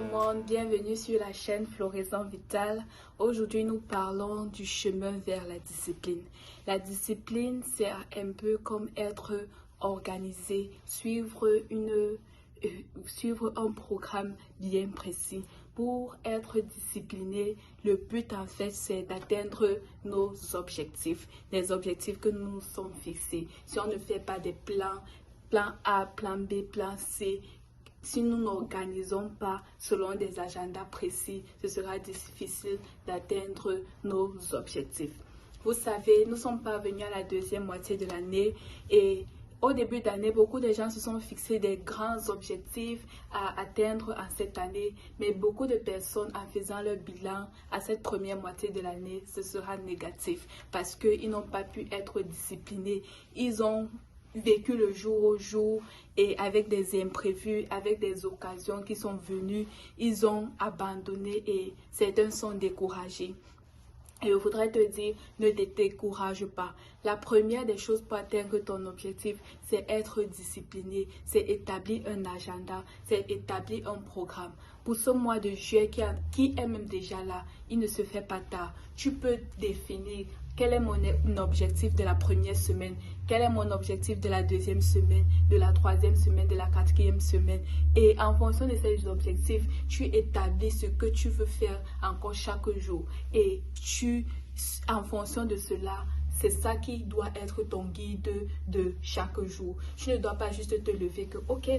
le monde, bienvenue sur la chaîne Floraison Vitale. Aujourd'hui, nous parlons du chemin vers la discipline. La discipline, c'est un peu comme être organisé, suivre un programme bien précis. Pour être discipliné, le but en fait, c'est d'atteindre nos objectifs, les objectifs que nous nous sommes fixés. Si on ne fait pas des plans, plan A, plan B, plan C, si nous n'organisons pas selon des agendas précis, ce sera difficile d'atteindre nos objectifs. Vous savez, nous sommes parvenus à la deuxième moitié de l'année et au début d'année, beaucoup de gens se sont fixés des grands objectifs à atteindre en cette année, mais beaucoup de personnes, en faisant leur bilan à cette première moitié de l'année, ce sera négatif parce qu'ils n'ont pas pu être disciplinés. Ils ont vécu le jour au jour et avec des imprévus, avec des occasions qui sont venues, ils ont abandonné et certains sont découragés. Et je voudrais te dire, ne te décourage pas. La première des choses pour atteindre ton objectif, c'est être discipliné, c'est établir un agenda, c'est établir un programme. Pour ce mois de juillet qui est même déjà là, il ne se fait pas tard. Tu peux définir quel est mon objectif de la première semaine, quel est mon objectif de la deuxième semaine, de la troisième semaine, de la quatrième semaine. Et en fonction de ces objectifs, tu établis ce que tu veux faire encore chaque jour. Et en fonction de cela, c'est ça qui doit être ton guide de chaque jour. Tu ne dois pas juste te lever que, ok,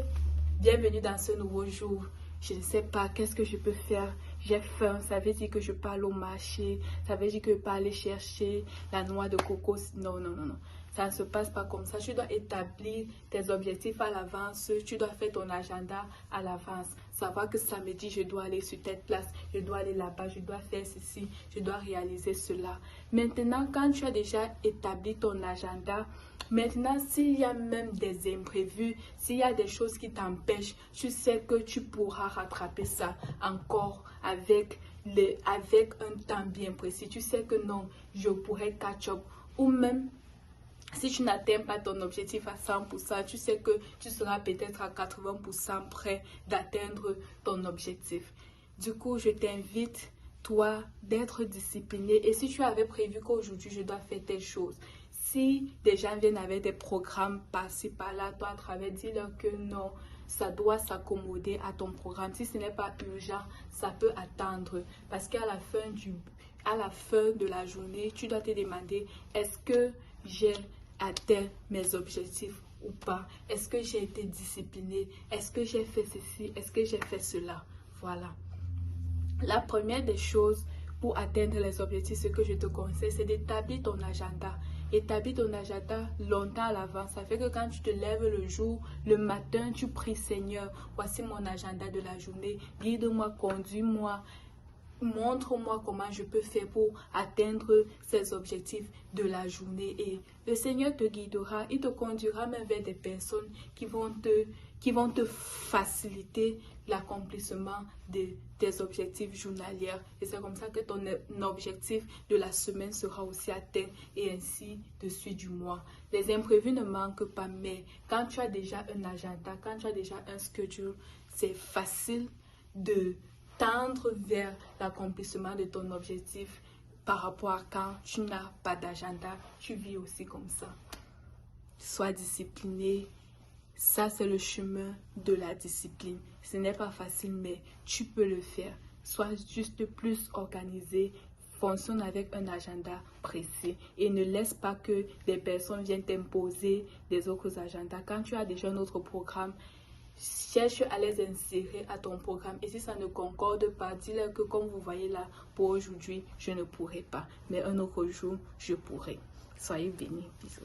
bienvenue dans ce nouveau jour. Je ne sais pas, qu'est-ce que je peux faire? J'ai faim, ça veut dire que je peux aller au marché, ça veut dire que je peux aller chercher la noix de coco. Non, non, non, non. Ça ne se passe pas comme ça. Tu dois établir tes objectifs à l'avance. Tu dois faire ton agenda à l'avance. Savoir que samedi, je dois aller sur telle place, je dois aller là-bas, je dois faire ceci, je dois réaliser cela. Maintenant, quand tu as déjà établi ton agenda, maintenant, s'il y a même des imprévus, s'il y a des choses qui t'empêchent, tu sais que tu pourras rattraper ça encore avec un temps bien précis. Tu sais que non, je pourrais catch up. Ou même, si tu n'atteins pas ton objectif à 100%, tu sais que tu seras peut-être à 80% prêt d'atteindre ton objectif. Du coup, je t'invite, toi, d'être discipliné. Et si tu avais prévu qu'aujourd'hui, je dois faire telle chose, si des gens viennent avec des programmes par-ci, par-là, toi, à travers, dis-leur que non, ça doit s'accommoder à ton programme. Si ce n'est pas urgent, ça peut attendre. Parce qu'à la fin de la journée, tu dois te demander, est-ce que j'ai atteint mes objectifs ou pas? Est-ce que j'ai été disciplinée? Est-ce que j'ai fait ceci? Est-ce que j'ai fait cela? Voilà. La première des choses pour atteindre les objectifs, ce que je te conseille, c'est d'établir ton agenda. Établis ton agenda longtemps à l'avance. Ça fait que quand tu te lèves le jour, le matin, tu pries, Seigneur, voici mon agenda de la journée. Guide-moi, conduis-moi. Montre-moi comment je peux faire pour atteindre ces objectifs de la journée. Et le Seigneur te guidera, il te conduira même vers des personnes qui vont te faciliter l'accomplissement de tes objectifs journaliers. Et c'est comme ça que ton objectif de la semaine sera aussi atteint et ainsi de suite du mois. Les imprévus ne manquent pas, mais quand tu as déjà un agenda, quand tu as déjà un schedule, c'est facile de tendre vers l'accomplissement de ton objectif par rapport à quand tu n'as pas d'agenda, tu vis aussi comme ça. Sois discipliné. Ça, c'est le chemin de la discipline. Ce n'est pas facile, mais tu peux le faire. Sois juste plus organisé. Fonctionne avec un agenda précis et ne laisse pas que des personnes viennent t'imposer des autres agendas. Quand tu as déjà un autre programme, cherche à les insérer à ton programme. Et si ça ne concorde pas, dis-leur que comme vous voyez là, pour aujourd'hui, je ne pourrai pas. Mais un autre jour, je pourrai. Soyez bénis. Bisous.